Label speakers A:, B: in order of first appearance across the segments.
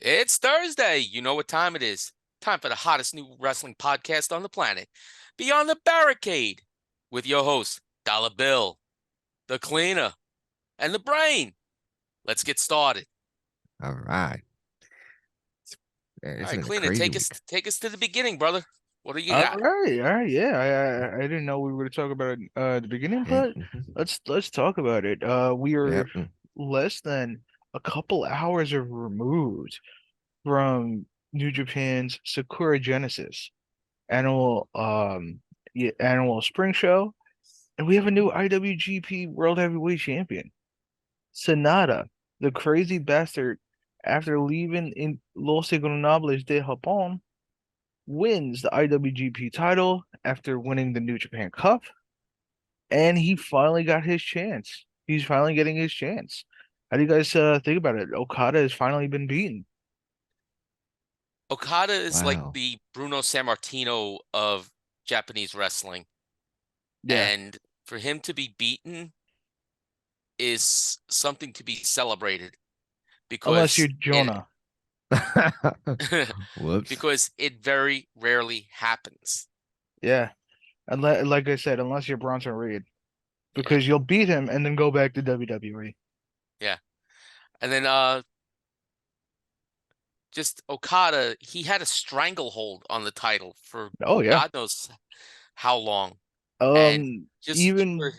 A: It's Thursday. You know what time it is. Time for the hottest new wrestling podcast on the planet, Beyond the Barricade, with your host, Dollar Bill, the Cleaner, and the Brain. Let's get started.
B: All right.
A: All
B: It's
A: right,
B: been a
A: Cleaner,
B: crazy
A: take us
B: week.
A: take us to the beginning, brother. What do you
C: All
A: got?
C: right, all right, yeah. I didn't know we were going to talk about it at the beginning,
B: Yeah.
C: but let's talk about it. We are
B: Yep.
C: less than a couple hours of removed from New Japan's Sakura Genesis annual annual spring show, and we have a new IWGP World Heavyweight Champion, Sonata, the crazy bastard. After leaving in Los Ingobernables de Japón, wins the IWGP title after winning the New Japan Cup, and he finally got his chance. He's finally getting his chance. How do you guys think about it? Okada has finally been beaten.
A: Okada is like
B: Wow.
A: the Bruno Sammartino of Japanese wrestling,
C: Yeah,
A: and for him to be beaten is something to be celebrated
C: unless you're
A: because it
C: Jonah.
B: Whoops.
A: because it very rarely happens.
C: Yeah, unless, like I said, unless you're Bronson Reed,
A: Yeah,
C: because you'll beat him and then go back to WWE.
A: yeah. And then just Okada, he had a stranglehold on the title for
C: Oh yeah.
A: God knows how long. And just for
C: Even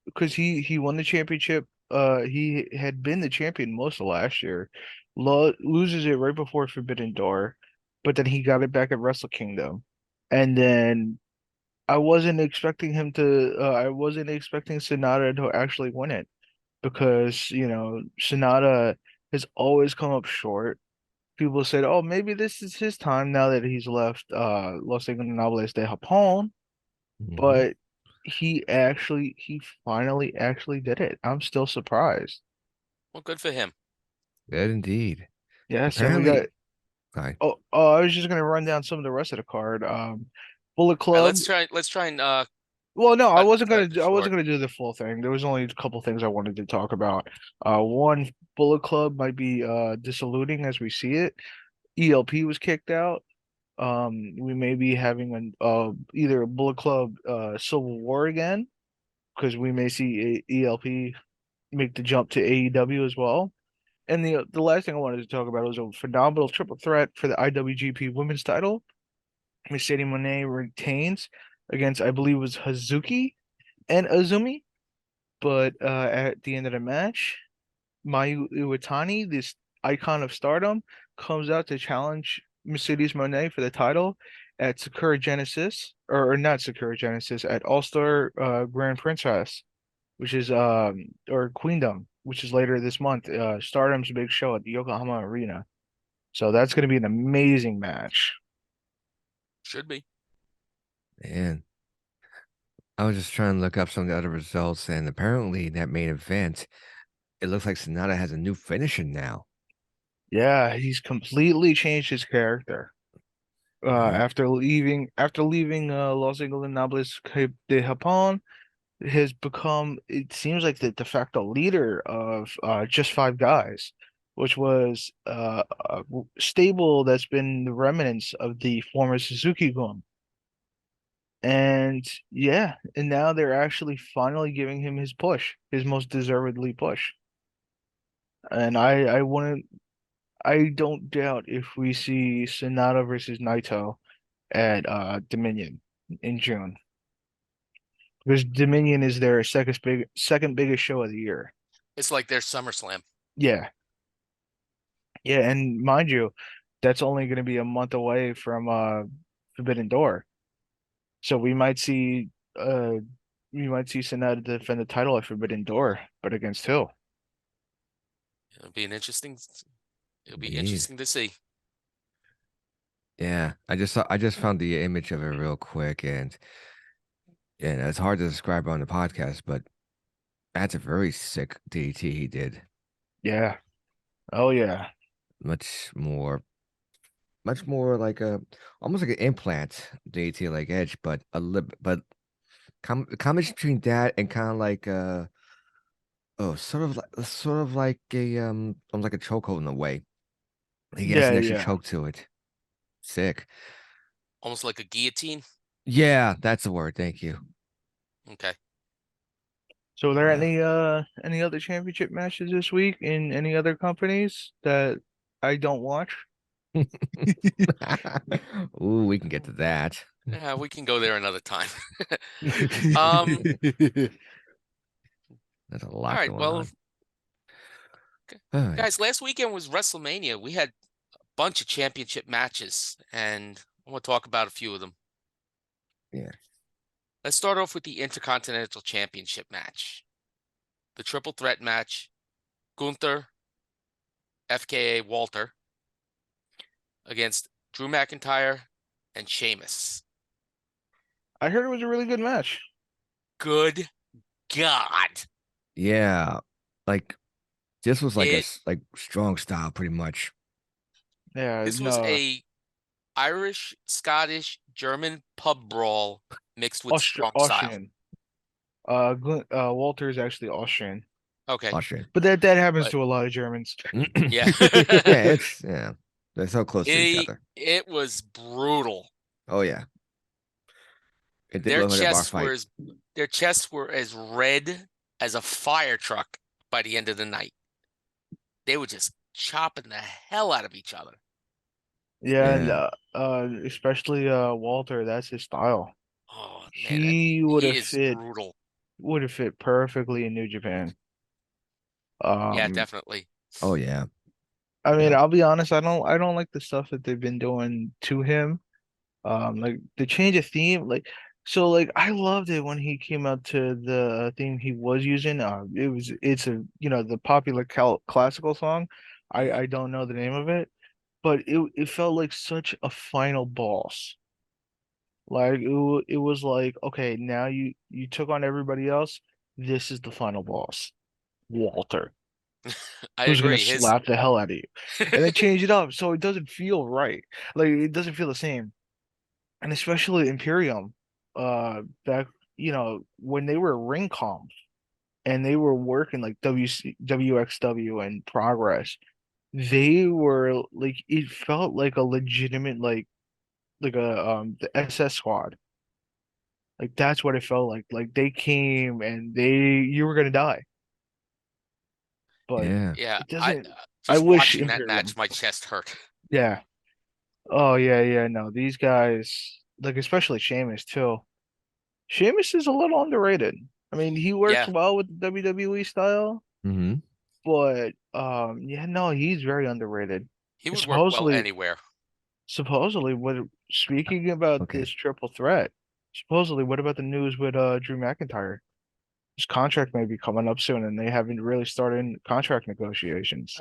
C: because he won the championship. He had been the champion most of last year. Loses it right before Forbidden Door, but then he got it back at Wrestle Kingdom, and then I wasn't expecting him to. I wasn't expecting Sonata to actually win it because Sonata has always come up short. People said, "Oh, maybe this is his time now that he's left Los Ingobernables de Japón."
B: Hmm.
C: But he finally actually did it. I'm still surprised.
A: well, good for him.
B: Good indeed.
C: Yes, and we got
B: Apparently, I
C: I was just gonna run down some of the rest of the card. Bullet
A: All right,
C: Club.
A: let's try and
C: Well, no,
A: cut this
C: I wasn't
A: short.
C: gonna do the full thing. There was only a couple things I wanted to talk about. One, Bullet Club might be disiluding as we see it. ELP was kicked out. We may be having either a Bullet Club Civil War again, because we may see ELP make the jump to AEW as well. And the last thing I wanted to talk about was a phenomenal triple threat for the IWGP Women's title. Mercedes Moné retains against, I believe, it was Hazuki and Azumi. But at the end of the match, Mayu Iwatani, this icon of stardom, comes out to challenge Mercedes Moné for the title at Sakura Genesis, or not Sakura Genesis, at All Star Grand Princess, which is or Queendom, which is later this month. Stardom's big show at the Yokohama Arena. So that's going to be an amazing match.
A: Should be.
B: man, I was just trying to look up some of the other results, and apparently that main event, it looks like Sonata has a new finisher now.
C: Yeah, he's completely changed his character.
B: Yep.
C: After leaving Los Ingobernables de Japón, has become, it seems like, the de facto leader of just five guys, which was a stable that's been the remnants of the former Suzuki Gun. And yeah, and now they're actually finally giving him his push, his most deservedly push. And I wouldn't, I don't doubt if we see Sonata versus Naito at Dominion in June, because Dominion is their second biggest show of the year.
A: It's like their SummerSlam.
C: Yeah, yeah, and mind you, that's only going to be a month away from Forbidden Door. So uh we might see Sonata defend the title at Forbidden Door, but against who?
A: It'll be an interesting. It'll be
B: Indeed.
A: interesting to see.
B: Yeah. I just found the image of it real quick, and it's hard to describe on the podcast, but that's a very sick DT he did.
C: Yeah. Oh yeah.
B: Much more much more like a almost like an implant DT like Edge, but a little but combination between that and kind of like oh, sort of like a almost like a chokehold in a way. He has
C: Yeah,
B: an extra
C: yeah.
B: choke to it. Sick.
A: Almost like a guillotine.
B: Yeah, that's the word. Thank you.
A: Okay.
C: So are there
B: Yeah.
C: any other championship matches this week in any other companies that I don't watch?
B: Ooh, we can get to that.
A: Yeah, we can go there another time. Um,
B: There's a
A: all
B: lot
A: right.
B: going
A: Well,
B: on. All right.
A: guys, last weekend was WrestleMania. We had a bunch of championship matches, and I want to talk about a few of them.
B: Yeah.
A: Let's start off with the Intercontinental Championship match. The triple threat match, Gunther, FKA Walter, against Drew McIntyre and Sheamus.
C: I heard it was a really good match.
A: Good God.
B: Yeah. Like this was like
A: It
B: like strong style pretty much.
C: Yeah,
A: this was
C: no,
A: a Irish, Scottish, German pub brawl mixed with strong style.
C: Austrian. Walter is actually Austrian,
A: Okay.
B: Austrian.
C: but that happens
A: But
C: to a lot of Germans.
A: yeah.
B: Yeah. They're so close to each other.
A: It was brutal.
B: Oh yeah. It did
A: Their
B: look like a bar
A: chests were
B: fight.
A: as their chests were as red as a fire truck by the end of the night. They were just chopping the hell out of each other.
C: Yeah, and
B: Yeah.
C: especially Walter, that's his style.
A: Oh man,
C: He
A: he is brutal.
C: would have fit perfectly in New Japan.
A: Yeah,
C: Um,
A: definitely.
B: Oh yeah.
C: I mean,
B: Yeah.
C: I'll be honest, I don't like the stuff that they've been doing to him. Like the change of theme, like I loved it when he came out to the theme he was using. It's a the popular classical song.
A: Hmm.
C: I don't know the name of it, but it felt like such a final boss. Like it was like, okay, now you took on everybody else. This is the final boss, Walter,
A: I
C: who's gonna
A: agree. His
C: slap the hell out of you, and then change it up so it doesn't feel right. Like it doesn't feel the same. And especially Imperium, back when they were ring comp and they were working like WXW and Progress, they were like it felt like a legitimate like a the SS squad. Like that's what it felt like. Like they came and you were gonna die, but
B: Yeah.
A: yeah,
C: it
A: I
C: doesn't. I
A: just
C: wish
A: watching that
C: Imperium.
A: match, my chest hurt.
C: Yeah. Oh yeah, yeah. No, these guys like especially Sheamus too. Sheamus is a little underrated. I mean, he works
A: Yeah,
C: well with the WWE style,
B: Mm-hmm.
C: but yeah, no, he's very underrated.
A: he would work well
C: Supposedly,
A: anywhere.
C: what speaking about
B: Okay.
C: this triple threat, supposedly what about the news with Drew McIntyre? His contract may be coming up soon and they haven't really started contract negotiations.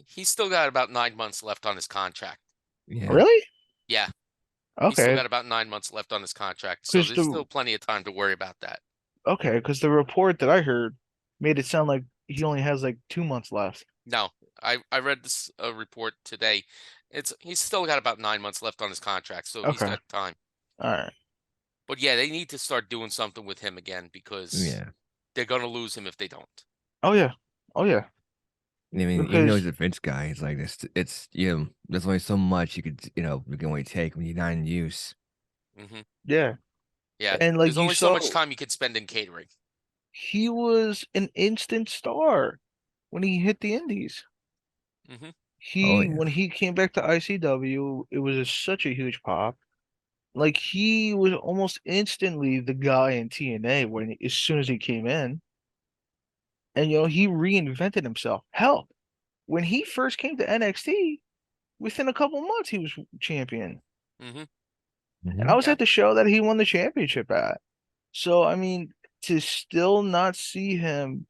A: He's still got about 9 months left on his contract.
B: Yeah.
C: Really?
A: Yeah, he's still
C: Okay.
A: got about 9 months left on his contract, so
C: Because
A: there's
C: the
A: still plenty of time to worry about that.
C: okay, because the report that I heard made it sound like he only has like 2 months left.
A: No, I read this report today. He's still got about 9 months left on his contract, so he's
C: Okay.
A: got time.
C: All right.
A: But yeah, they need to start doing something with him again because
B: Yeah.
A: they're gonna lose him if they don't.
C: Oh yeah. Oh yeah.
B: I mean, even though
C: Because
B: he's a Vince guy, it's like it's there's only so much you can only take when you're not in use.
A: Hmm.
C: yeah.
A: Yeah,
C: And like
A: there's
C: you
A: only so
C: saw,
A: much time you could spend in catering.
C: he was an instant star when he hit the Indies.
A: Hmm.
B: Oh
C: He
B: yeah.
C: when he came back to ICW, it was such a huge pop. Like he was almost instantly the guy in TNA as soon as he came in. And he reinvented himself. Hell, when he first came to NXT, within a couple months he was champion.
A: Hmm.
C: And I
B: Hmm.
C: was
A: Yeah,
C: at the show that he won the championship at. So I mean, to still not see him,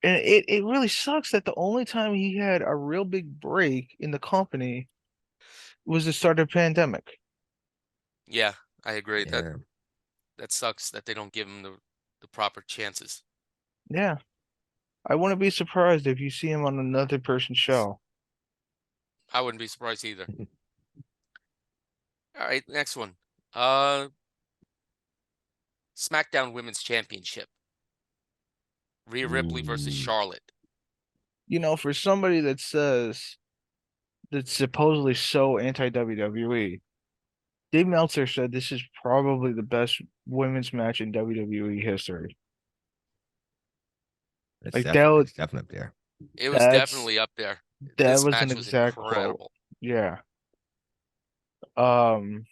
C: and it really sucks that the only time he had a real big break in the company was the start of the pandemic.
A: yeah, I agree.
B: Yeah.
A: That sucks that they don't give him the proper chances.
C: Yeah, I wouldn't be surprised if you see him on another person's show.
A: I wouldn't be surprised either. All right, next one. Uh, SmackDown Women's Championship. Rhea Ripley versus
B: Ooh.
A: Charlotte.
C: For somebody that says that's supposedly so anti-WWE. Dave Meltzer said this is probably the best women's match in WWE history. Like
B: It's definitely up there.
A: It was
C: that's
A: definitely up there.
C: that
A: This
C: was an
A: match was
C: exact quote.
A: incredible.
C: Yeah. Um,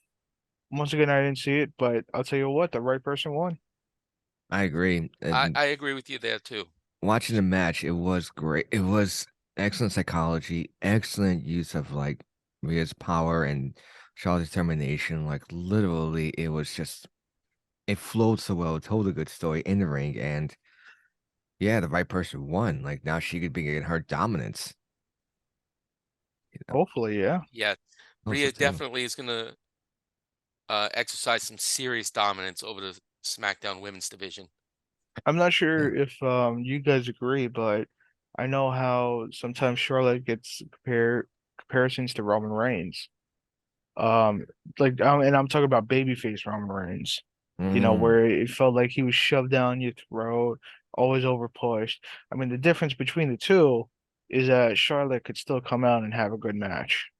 C: Once again, I didn't see it, but I'll tell you what, the right person won.
B: I agree.
A: I agree with you there too.
B: Watching the match, it was great. It was excellent psychology, excellent use of like Rhea's power and Charlotte's determination. Like literally, it was just it flowed so well, told a good story in the ring, and yeah, the right person won. Like now she could begin her dominance. You know,
C: Hopefully, yeah.
A: Yeah,
B: also
A: Rhea
B: too.
A: definitely is gonna exercise some serious dominance over the SmackDown Women's division.
C: I'm not
B: Yeah.
C: sure if you guys agree, but I know how sometimes Charlotte gets comparisons to Roman Reigns. Um, and I'm talking about babyface Roman Reigns.
B: Mm,
C: Where it felt like he was shoved down your throat, always over pushed. I mean, the difference between the two is that Charlotte could still come out and have a good match.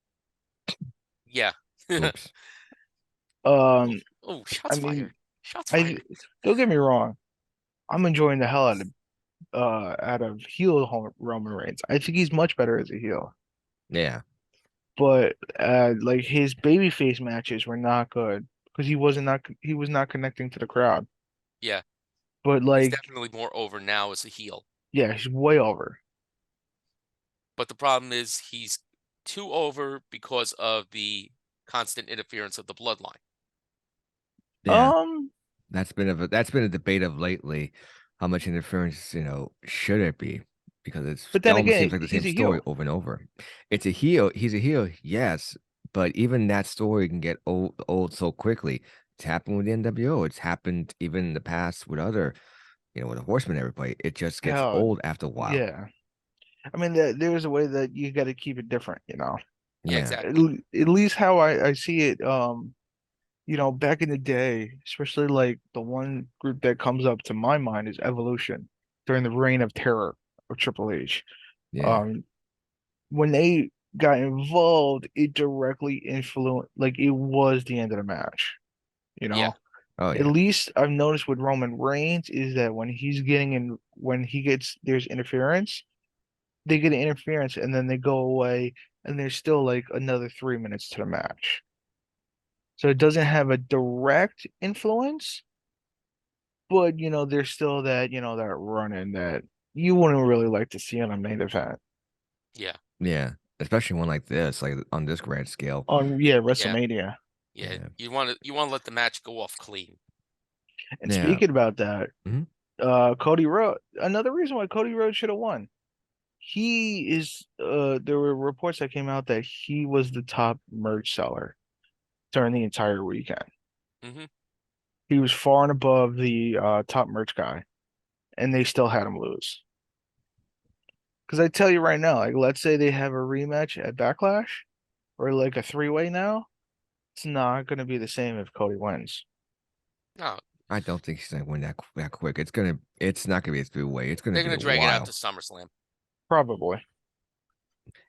A: Yeah.
B: oops.
A: Oh,
C: Um,
A: oh,
C: I
A: shots
C: mean,
A: fired. Shots
C: I
A: fired.
C: don't get me wrong. I'm enjoying the hell out of Roman Reigns. I think he's much better as a heel.
B: Yeah.
C: But like his babyface matches were not good because he was not connecting to the crowd.
A: Yeah,
C: But
A: he's
C: like,
A: definitely more over now as a heel.
C: yeah, he's way over.
A: But the problem is he's too over because of the constant interference of the bloodline.
B: Yeah.
C: Um,
B: That's been a debate of lately. How much interference, should it be? Because
C: but
B: it
C: then
B: almost
C: again,
B: seems like the
C: he's
B: same
C: a
B: story
C: heel.
B: over and over. It's a heel. He's a heel, yes, but even that story can get old so quickly. It's happened with the NWO. It's happened even in the past with other, with the Horsemen. Everybody, it just gets
C: Hell,
B: old after a while.
C: yeah. I mean, there's a way that you got to keep it different.
B: Yeah,
A: Exactly.
C: At least how I see it. Back in the day, especially like the one group that comes up to my mind is Evolution during the reign of terror of Triple H.
B: yeah,
C: Um, when they got involved, it directly influenced, like it was the end of the match, you
A: Yeah.
C: know.
B: oh
C: At
B: yeah,
C: least I've noticed with Roman Reigns is that when he gets there's interference, they get an interference and then they go away and there's still like another 3 minutes to the match. So it doesn't have a direct influence, but there's still that run-in that you wouldn't really like to see on a main event.
A: Yeah.
B: yeah. Especially one like this, like on this grand scale.
C: Yeah,
A: Yeah.
C: WrestleMania.
A: Yeah.
B: Yeah,
A: You want to let the match go off clean.
C: And
B: yeah.
C: speaking about that,
B: Mhm.
C: Cody Rhodes, another reason why Cody Rhodes should have won. There were reports that came out that he was the top merch seller during the entire weekend.
A: Hmm.
C: He was far and above the top merch guy, and they still had him lose. Because I tell you right now, like let's say they have a rematch at Backlash or like a three-way now, it's not going to be the same if Cody wins.
A: No,
B: I don't think he's gonna win that quick. It's not gonna be a three-way. It's gonna
A: they're
B: be
A: gonna
B: a
A: drag it out to
B: while.
A: SummerSlam.
C: Probably.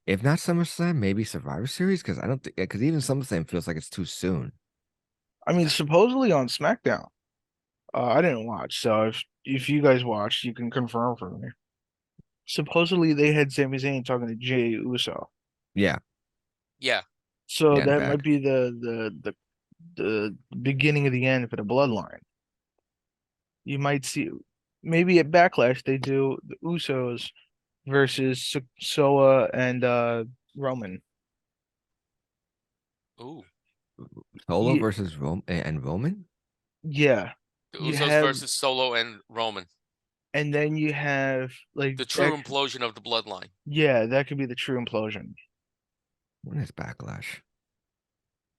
B: If not SummerSlam, maybe Survivor Series. Because I don't think because even SummerSlam feels like it's too soon.
C: I mean, supposedly on SmackDown. I didn't watch, so if you guys watched, you can confirm for me. Supposedly they had Sami Zayn talking to Jey Uso.
B: Yeah,
A: Yeah.
C: So
B: yeah, in the
C: that might
B: back.
C: be the beginning of the end for the bloodline. You might see maybe at Backlash they do the Usos versus Soa and Roman.
A: Ooh.
B: Solo
C: Yeah,
B: versus Roman.
C: yeah.
A: The
C: You
A: Usos
C: have
A: versus Solo and Roman.
C: and then you have like
A: The
C: that
A: true implosion of the bloodline.
C: yeah, that could be the true implosion.
B: When is Backlash?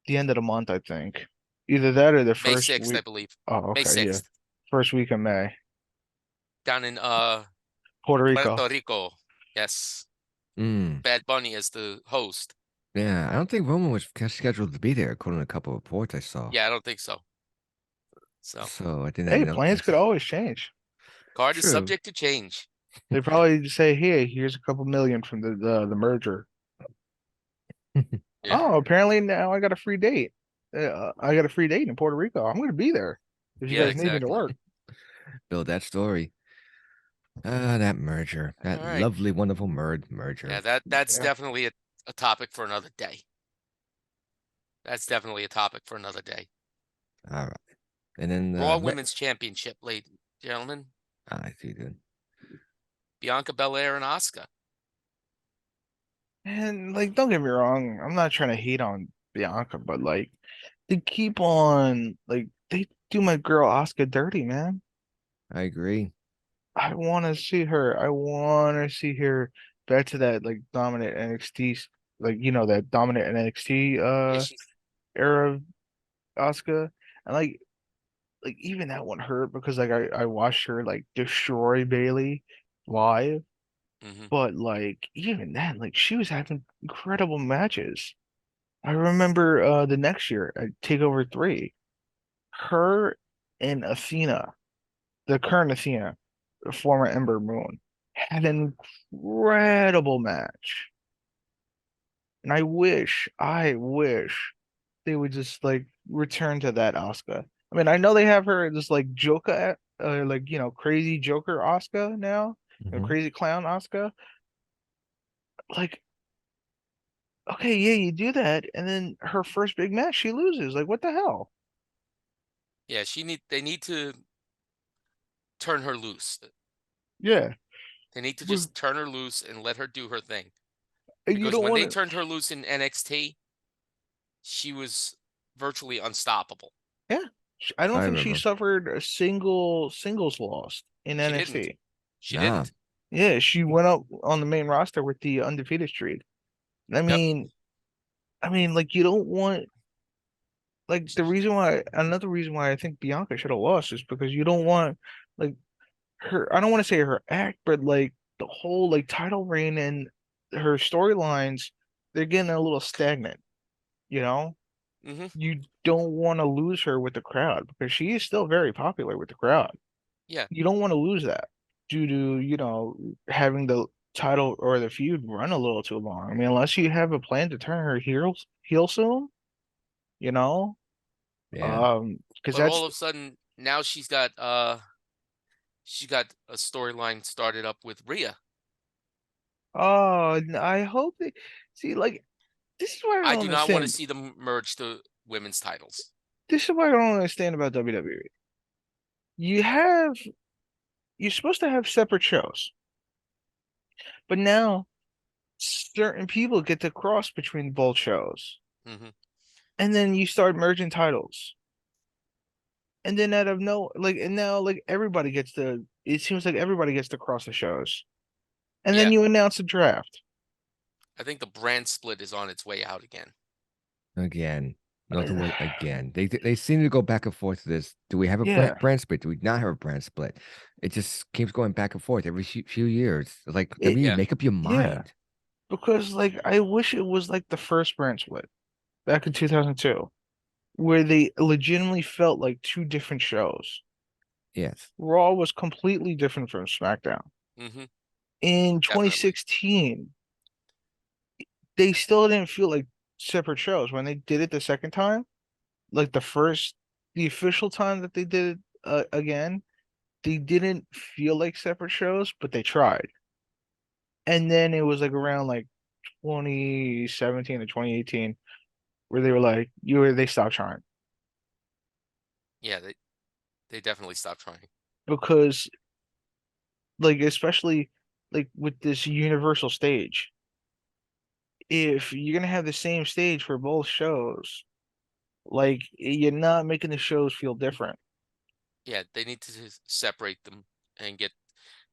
C: The end of the month, I think. Either that or the
A: May
C: first
A: 6th, I
C: week.
A: believe.
C: Oh,
A: May
C: okay, yeah.
A: 6th.
C: First week of May.
A: Down in
C: Puerto Rico.
A: Puerto Rico. Yes.
B: Mm,
A: Bad Bunny as the host.
B: yeah, I don't think Roman was scheduled to be there, according to a couple of reports I saw.
A: Yeah, I don't think so. So
B: So I think that
C: Hey, plans could
B: that's
C: always change.
A: card is
B: true.
A: subject to change.
C: They probably just say, "Hey, here's a couple million from the merger."
A: Yeah,
C: Oh, apparently now I got a free date. I got a free date in Puerto Rico. I'm gonna be there if you
A: yeah,
C: guys need me to
A: exactly.
C: work.
B: Build that story. Ah, that merger.
A: All
B: That
A: right.
B: lovely, wonderful
A: Yeah,
B: merger.
A: that's
C: Yeah.
A: definitely a topic for another day. That's definitely a topic for another day.
B: All right. And then
A: Raw
B: ne
A: Women's Championship, ladies and gentlemen.
B: I see, dude.
A: Bianca Belair and Asuka.
C: And like, don't get me wrong, I'm not trying to hate on Bianca, but like, they keep on like they do my girl Oscar dirty, man.
B: I agree.
C: I want to see her. I want to see her back to that like dominant NXT, like that dominant NXT
A: Yeah, she's
C: era of Asuka, and like even that one hurt because like I watched her like destroy Bailey live,
A: hmm
C: but like even then like she was having incredible matches. I remember the next year at Takeover 3, her and Athena, the current Athena, the former Ember Moon, had an incredible match. And I wish they would just like return to that Asuka. I mean, I know they have her just like Joker, like crazy Joker Asuka now,
B: Hmm.
C: crazy clown Asuka. Like, okay, yeah, you do that, and then her first big match, she loses. Like, what the hell?
A: yeah, they need to turn her loose.
C: Yeah,
A: They need to
C: but
A: just turn her loose and let her do her thing.
C: you
A: Because
C: don't
A: when
C: want
A: they
C: to.
A: turned her loose in NXT, she was virtually unstoppable.
C: Yeah, I don't
B: I
C: think she
B: remember.
C: suffered a single singles loss in
A: She didn't.
C: NXT.
A: She
B: Nah.
A: didn't.
C: Yeah, she went up on the main roster with the undefeated streak. I
A: Yep.
C: mean, like you don't want like another reason why I think Bianca should have lost is because you don't want like her. I don't want to say her act, but like the whole like title reign and her storylines, they're getting a little stagnant. You know,
A: hmm
C: you don't want to lose her with the crowd because she is still very popular with the crowd.
A: Yeah.
C: You don't want to lose that due to, having the title or the feud run a little too long. I mean, unless you have a plan to turn her heel soon, you know,
B: Yeah.
C: because
A: But
C: that's
A: all of a sudden now she got a storyline started up with Rhea.
C: I hope they see like this is why I
A: I
C: don't
A: do not want to
C: understand.
A: see them merge the women's titles.
C: This is why I don't understand about WWE. You have you're supposed to have separate shows, but now certain people get to cross between both shows,
A: hmm
C: and then you start merging titles. And then out of no like and now like everybody gets to it seems like everybody gets to cross the shows. And then
A: Yeah.
C: you announce a draft.
A: I think the brand split is on its way out again.
B: Again. Not the
C: Uh,
B: way again. They seem to go back and forth to this. Do we have a
C: Yeah,
B: brand split? Do we not have a brand split? It just keeps going back and forth every few years. Like
C: it
B: WWE,
A: Yeah.
B: make up your
C: yeah,
B: mind.
C: because like I wish it was like the first brand split back in 2002 where they legitimately felt like two different shows.
B: Yes.
C: Raw was completely different from SmackDown.
A: hmm
C: In
A: Definitely.
C: 2016, they still didn't feel like separate shows when they did it the second time, like the official time that they did it again. They didn't feel like separate shows, but they tried. And then it was like around like 2017 or 2018 where they were like, they stopped trying
A: Yeah, they definitely stopped trying.
C: because like especially like with this universal stage, if you're gonna have the same stage for both shows, like you're not making the shows feel different.
A: Yeah, they need to separate them and get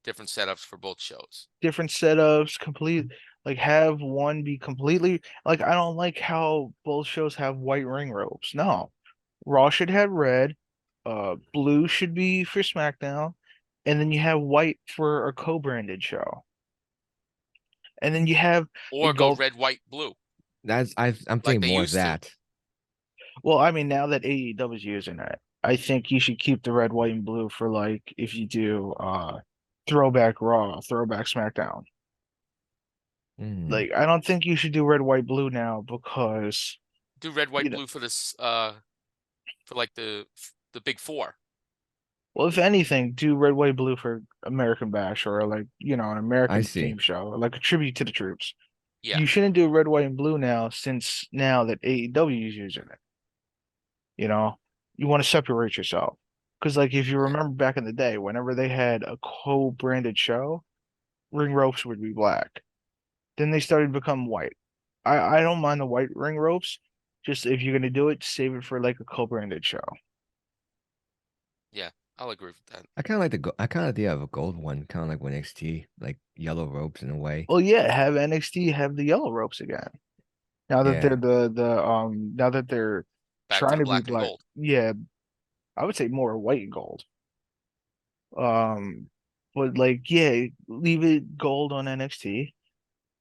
A: different setups for both shows.
C: Different setups, complete like have one be completely like I don't like how both shows have white ring ropes. No. Raw should have red, blue should be for SmackDown, and then you have white for a co-branded show. And then you have the
A: Or go
C: gold.
A: red, white, blue,
B: I'm
A: like
B: thinking
A: they
B: more of
A: used to.
B: that.
C: Well, I mean, now that AEW is using it, I think you should keep the red, white, and blue for like if you do throwback Raw, throwback SmackDown.
B: Mm.
C: Like, I don't think you should do red, white, blue now because,
A: Do red,
C: you
A: white,
C: know,
A: blue for this for like the big four.
C: well, if anything, do red, white, blue for American Bash or like, an
B: I
C: American
B: see.
C: theme show, like a tribute to the troops.
A: Yeah.
C: You shouldn't do red, white, and blue now since now that AEW is using it. You know, you want to separate yourself. Because, like, if you
A: Yeah.
C: remember back in the day, whenever they had a co-branded show, ring ropes would be black. Then they started to become white. I don't mind the white ring ropes. Just if you're gonna do it, save it for like a co-branded show.
A: Yeah. I'll agree with that.
B: I kind of like I kind of idea of a gold one, kind of like with NXT, like yellow ropes in a way.
C: Well, yeah, have NXT have the yellow ropes again. Now that they're
B: Yeah,
C: now that they're
A: Back to
C: trying
A: the
C: to be
A: black and
C: black.
A: gold.
C: Yeah, I would say more white and gold. Um, but like, yeah, leave it gold on NXT,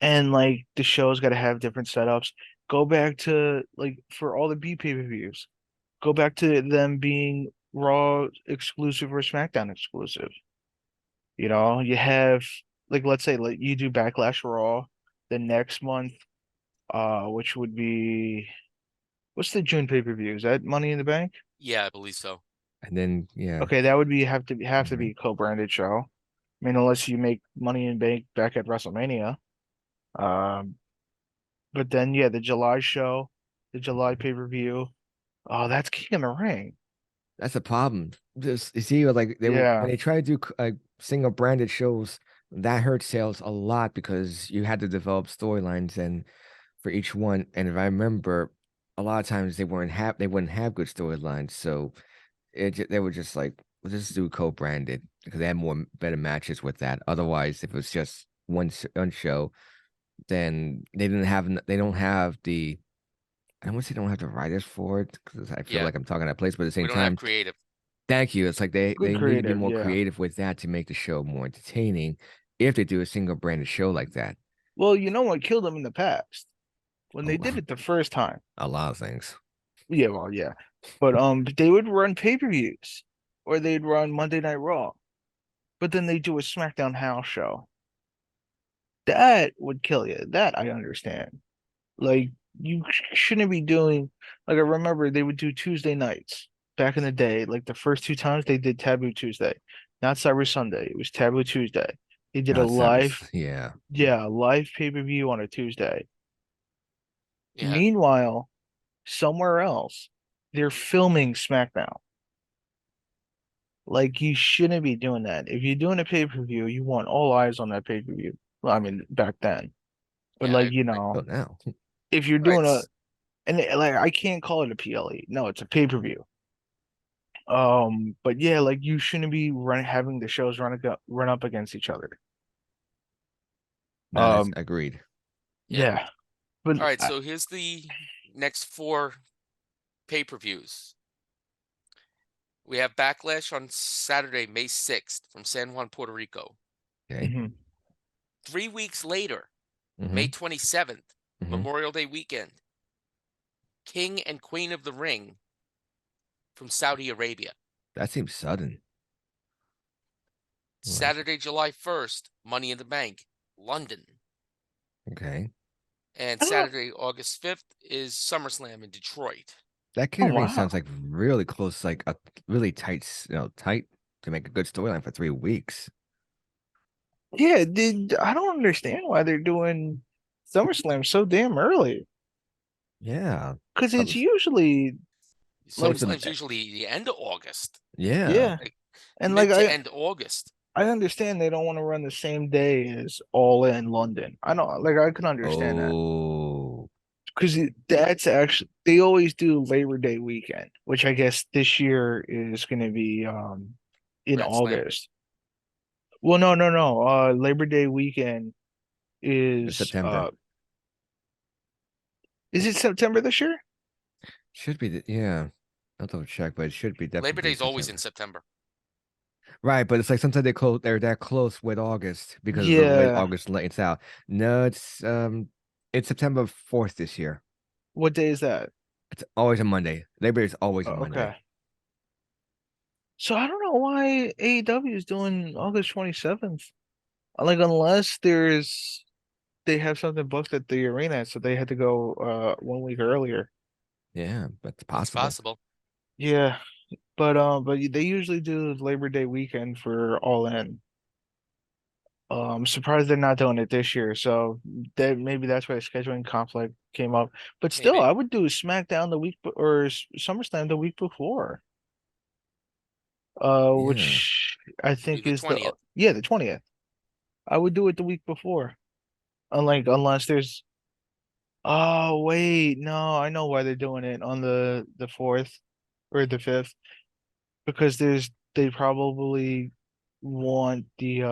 C: and like the show's got to have different setups. Go back to like for all the B pay-per-views. Go back to them being Raw exclusive or SmackDown exclusive. You have like let's say like you do Backlash Raw the next month, which would be what's the June pay-per-view? Is that Money in the Bank?
A: Yeah, I believe so.
B: and then yeah,
C: Okay, that would be have to
B: hmm
C: be a co-branded show. I mean, unless you make Money in the Bank back at WrestleMania. Um, but then yeah, the July show, the July pay-per-view. Oh, that's King of the Ring.
B: that's a problem. Just you see, like when
C: Yeah.
B: they try to do single branded shows, that hurts sales a lot because you had to develop storylines and for each one. And if I remember, a lot of times they wouldn't have good storylines, so they were just like, let's just do co-branded because they had more better matches with that. Otherwise, if it was just one show, then they don't have the I don't want to say they don't have the writers for it because I feel
A: Yeah.
B: like I'm talking out of place, but at the
A: We
B: same
A: don't have
B: time,
A: creative.
B: thank you. It's like
C: Good
B: they need to be
C: creative,
B: more
C: yeah.
B: creative with that to make the show more entertaining if they do a single branded show like that.
C: Well, you know what killed them in the past? When they
B: Oh,
C: did it the first time.
B: a lot of things.
C: Yeah, well, yeah. But they would run pay-per-views or they'd run Monday Night Raw, but then they do a SmackDown house show. That would kill you. That I understand. Like you shouldn't be doing like I remember they would do Tuesday nights back in the day. Like the first two times they did Taboo Tuesday, not Cyber Sunday. It was Taboo Tuesday. They did a
B: Not Cyrus.
C: live,
B: Yeah.
C: yeah, live pay-per-view on a Tuesday.
A: Yeah.
C: Meanwhile, somewhere else, they're filming SmackDown. Like you shouldn't be doing that. If you're doing a pay-per-view, you want all eyes on that pay-per-view. Well, I mean, back then. But
A: Yeah,
C: like,
B: I feel now.
C: if you're
A: all right.
C: doing like I can't call it a PLE. No, it's a pay-per-view. But yeah, like you shouldn't be having the shows run up against each other.
B: That is
C: Um,
B: agreed.
A: Yeah.
C: yeah. But
A: All right, so here's the next four pay-per-views. We have Backlash on Saturday, May 6th from San Juan, Puerto Rico.
B: Okay.
C: mhm.
A: 3 weeks later, May
B: Mm-hmm.
A: 27th,
B: Mm-hmm.
A: Memorial Day weekend, King and Queen of the Ring from Saudi Arabia.
B: That seems sudden. Like,
A: Saturday, July 1st, Money in the Bank, London.
B: okay.
A: And
C: I don't.
A: Saturday, August 5th is SummerSlam in Detroit.
B: That
C: Oh
B: King of Ring
C: wow.
B: sounds like really close, like a really tight, tight to make a good storyline for 3 weeks.
C: Yeah, did I don't understand why they're doing SummerSlam so damn early.
B: Yeah.
C: Because
B: I
C: it's
B: was,
C: usually like
B: something,
A: SummerSlam's usually the end of August,
B: yeah.
C: yeah.
A: like
C: And like
A: mid to end August.
C: I understand they don't want to run the same day as All In London. I know, like I can understand that
B: Oh,
C: because that's actually they always do Labor Day weekend, which I guess this year is going to be in
A: Grand Slam.
C: August. Well, no, no, no. Labor Day weekend is
B: September.
C: is it September this year?
B: Should be, yeah. I'll double check, but it should be
A: Labor
B: definitely
A: Day's always in
B: September.
A: September.
B: Right, but it's like sometimes they're that close with August because of the way
C: Yeah.
B: August lays out. No, it's September 4th this year.
C: What day is that?
B: It's always a Monday. Labor Day is always a
C: Okay.
B: Monday.
C: So I don't know why AEW is doing August 27th. Like unless they have something booked at the arena, so they had to go 1 week earlier.
B: Yeah, but it's
A: It's
B: possible.
A: possible.
C: Yeah, but they usually do Labor Day weekend for All In. I'm surprised they're not doing it this year. So that maybe that's why the scheduling conflict came up. But still,
A: Maybe.
C: I would do SmackDown the week or SummerSlam the week before.
B: Yeah.
C: Which I
A: It'd be
C: think
A: the
C: is the
A: 20th.
C: yeah, the 20th. I would do it the week before. Unless there's oh wait, no, I know why they're doing it on the 4th or the 5th because they probably want the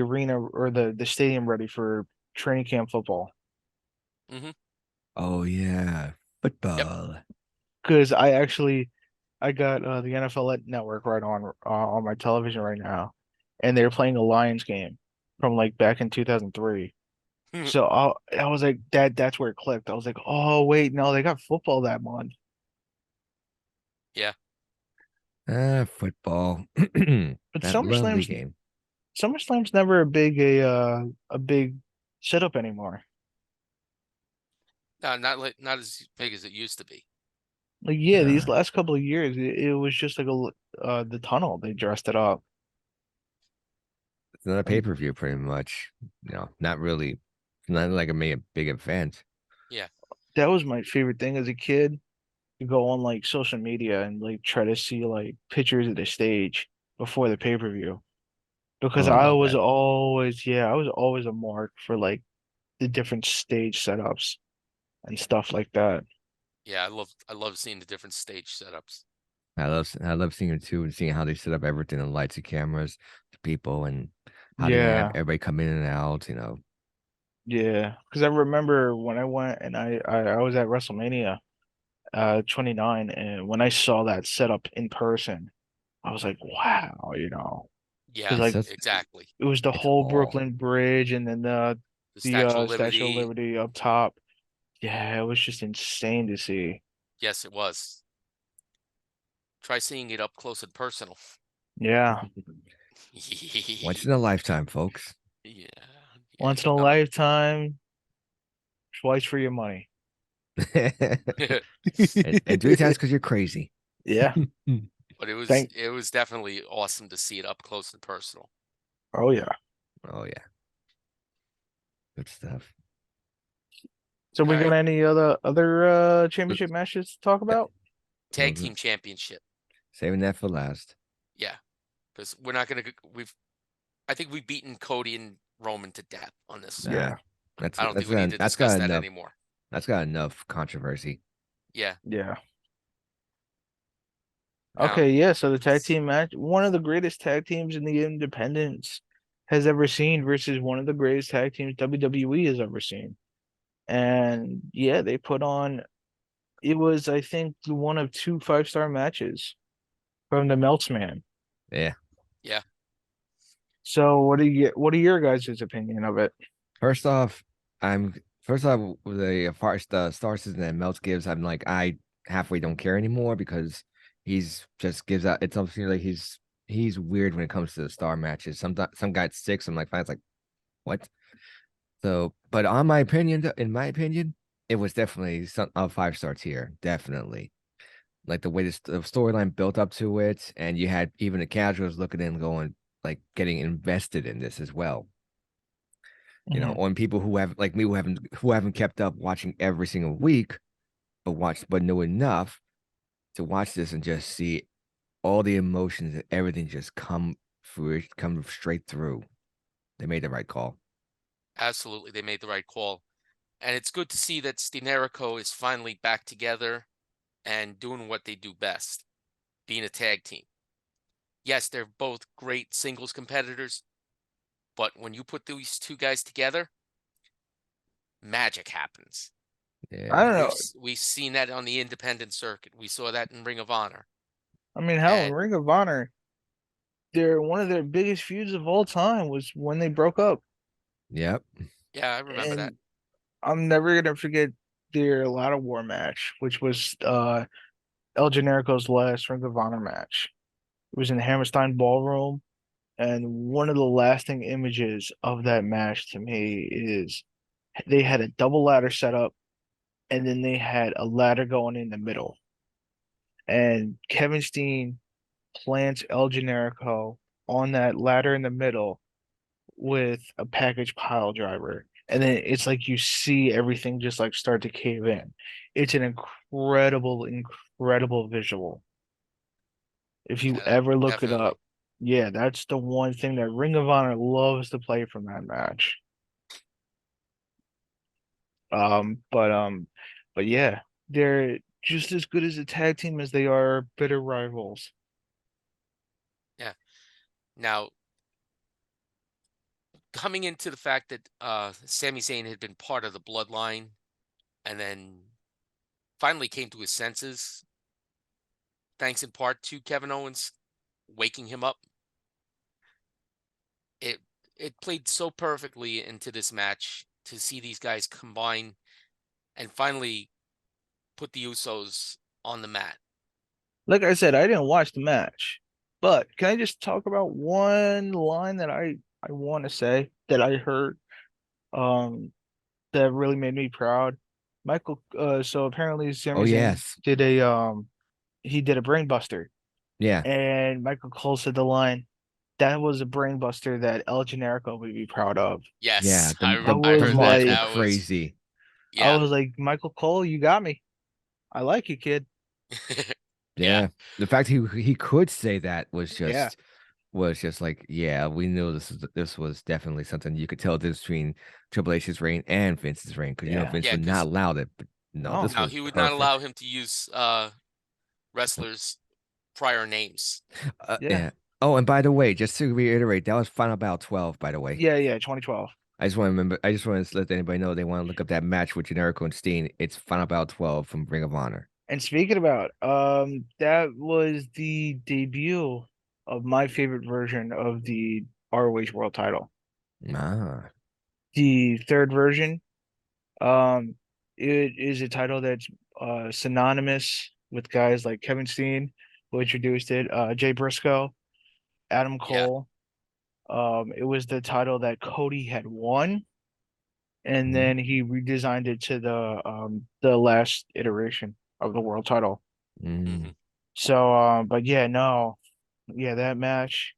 C: arena or the stadium ready for training camp football.
A: Hmm.
B: Oh yeah.
A: Yep.
B: Football.
C: Because I got the NFL Network right on my television right now, and they're playing a Lions game from like back in 2003. So I was like, that's where it clicked. I was like, oh wait, no, they got football that month.
A: Yeah.
B: Football.
C: But
B: That lovely
C: SummerSlam's
B: game.
C: SummerSlam's never a big setup anymore.
A: No, not as big as it used to be.
C: Like yeah, these
B: Uh,
C: last couple of years, it was just like the tunnel. They dressed it up.
B: it's not a
C: Like
B: pay-per-view pretty much. Not really. It's not like a mega big event.
A: Yeah.
C: that was my favorite thing as a kid to go on like social media and like try to see like pictures of the stage before the pay-per-view. Because
B: Oh, I love that.
C: I was always a mark for like the different stage setups and stuff like that.
A: Yeah, I love seeing the different stage setups.
B: I love seeing it too and seeing how they set up everything, the lights and cameras, the people, and how they have
C: Yeah.
B: everybody come in and out.
C: Yeah. Because I remember when I went and I was at WrestleMania 29, and when I saw that setup in person, I was like, wow,
A: Yeah,
C: because
B: It's
C: like
B: just
A: exactly.
C: it was the
B: it's
C: whole
B: all.
C: Brooklyn Bridge and then
A: The
C: the
A: Statue of
C: Statue of
A: Liberty.
C: Liberty up top. Yeah, it was just insane to see.
A: Yes, it was. Try seeing it up close and personal.
C: Yeah.
B: Once in a lifetime, folks.
A: Yeah. Yeah,
C: Once in a lifetime, twice for your money.
A: you
B: and three times because you're crazy.
C: Yeah.
A: But it was
C: Thank.
A: it was definitely awesome to see it up close and personal.
C: Oh yeah.
B: Oh yeah, good stuff.
C: So
A: All
C: we got
A: right.
C: any other championship matches to talk about?
A: Tag team championship.
B: Saving that for last.
A: Yeah. Because we're not gonna we've I think we've beaten Cody and Roman to death on this.
B: Yeah,
C: Yeah.
B: that's
A: I don't think
B: that's
A: we need
B: got
A: to
B: that's
A: discuss
B: got
A: that
B: enough.
A: anymore.
B: That's got enough controversy.
A: Yeah.
C: Yeah.
A: Now,
C: Okay, yeah, so the tag team match, one of the greatest tag teams in the independents has ever seen versus one of the greatest tag teams WWE has ever seen. And yeah, they put on it was, I think, one of two 5-star matches from the Meltzman.
B: Yeah.
A: yeah.
C: So what are your guys' opinion of it?
B: First off, I'm first off with the first Star Citizen that Melts gives. I'm like I halfway don't care anymore because he's just gives out. It's obviously like he's weird when it comes to the star matches. Some guy at 6. I'm like fine. It's like what? So, but in my opinion, it was definitely some a 5-star tier. Definitely. Like the way the storyline built up to it, and you had even the casuals looking in, going like getting invested in this as well.
C: Mhm.
B: On people who have like me who haven't kept up watching every single week, but know enough to watch this and just see all the emotions and everything just come straight through. They made the right call.
A: Absolutely. They made the right call. And it's good to see that Steve is finally back together and doing what they do best, being a tag team. Yes, they're both great singles competitors, but when you put these two guys together, magic happens.
C: I
B: Yeah.
C: don't
A: We've
C: know.
A: s- we've seen that on the independent circuit. We saw that in Ring of Honor.
C: I mean, hell, in
A: And
C: Ring of Honor, one of their biggest feuds of all time was when they broke up.
B: Yep.
A: yeah, I remember that.
C: And I'm never gonna forget their Ladder War match, which was El Generico's last Ring of Honor match. It was in Hammerstein Ballroom, And one of the lasting images of that match to me is they had a double ladder set up, and then they had a ladder going in the middle. And Kevin Steen plants El Generico on that ladder in the middle with a package pile driver. And then it's like you see everything just like start to cave in. It's an incredible, incredible visual. If you
A: Yeah,
C: ever look it
A: definitely.
C: up, yeah, that's the one thing that Ring of Honor loves to play from that match. Um, but um, but yeah, they're just as good as a tag team as they are bitter rivals.
A: Yeah. Now, coming into the fact that Sami Zayn had been part of the bloodline and then finally came to his senses, thanks in part to Kevin Owens waking him up. It it played so perfectly into this match to see these guys combine and finally put the Usos on the mat.
C: Like I said, I didn't watch the match, but can I just talk about one line that I want to say that I heard um that really made me proud? Michael, so apparently
B: Oh
C: Sami Zayn
B: yes,
C: did a he did a brain buster,
B: yeah,
C: and Michael Cole said the line, that was a brain buster that El Generico would be proud of.
B: yeah.
A: Yes,
B: The
C: I
B: the
C: was
B: first match was
C: like,
A: that was
B: crazy.
C: I
A: yeah.
C: was like, Michael Cole, you got me. I like you, kid.
A: Yeah,
B: Yeah, the fact he could say that
C: Yeah,
B: was just like, yeah, we knew this was definitely something you could tell the difference between Triple H's reign and Vince's reign, because
C: yeah.
B: Vince
A: yeah,
B: would not
A: because
B: allow it. But no,
C: No,
B: this
A: no,
B: was
A: he would not allow
B: perfect.
A: him to use wrestlers' prior names.
C: yeah,
B: Yeah. Oh, and by the way, just to reiterate, that was Final Battle 12, by the way.
C: yeah. 2012.
B: I just want to let anybody know they want to look up that match with Generico and Steen. It's Final Battle 12 from Ring of Honor.
C: And speaking about, that was the debut of my favorite version of the ROH World Title.
B: Ah.
C: The third version, um, it is a title that's synonymous with guys like Kevin Steen, who introduced it, Jay Briscoe, Adam
A: Yeah.
C: Cole. It was the title that Cody had won, and
B: Mhm.
C: then he redesigned it to the last iteration of the world title.
B: Mm.
A: Hmm.
C: So, but yeah, no, yeah, that match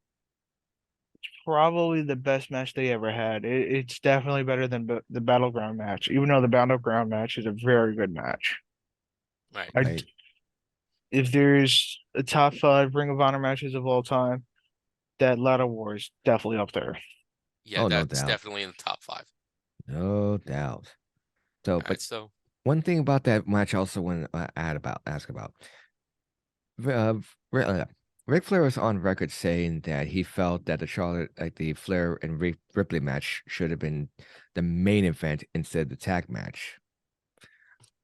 C: probably the best match they ever had. It's definitely better than the Battleground match, even though the Battleground match is a very good match.
A: Right.
C: I
B: Right.
C: If there's a top five Ring of Honor matches of all time, that Ladder War is definitely up there.
A: Yeah,
B: Oh, no
A: that's
B: doubt.
A: definitely in the top five.
B: No doubt. So,
A: All
B: but
A: right. So
B: one thing about that match I also want to ask about. Uh, Ric Flair was on record saying that he felt that the Flair and Ripley match should have been the main event instead of the tag match.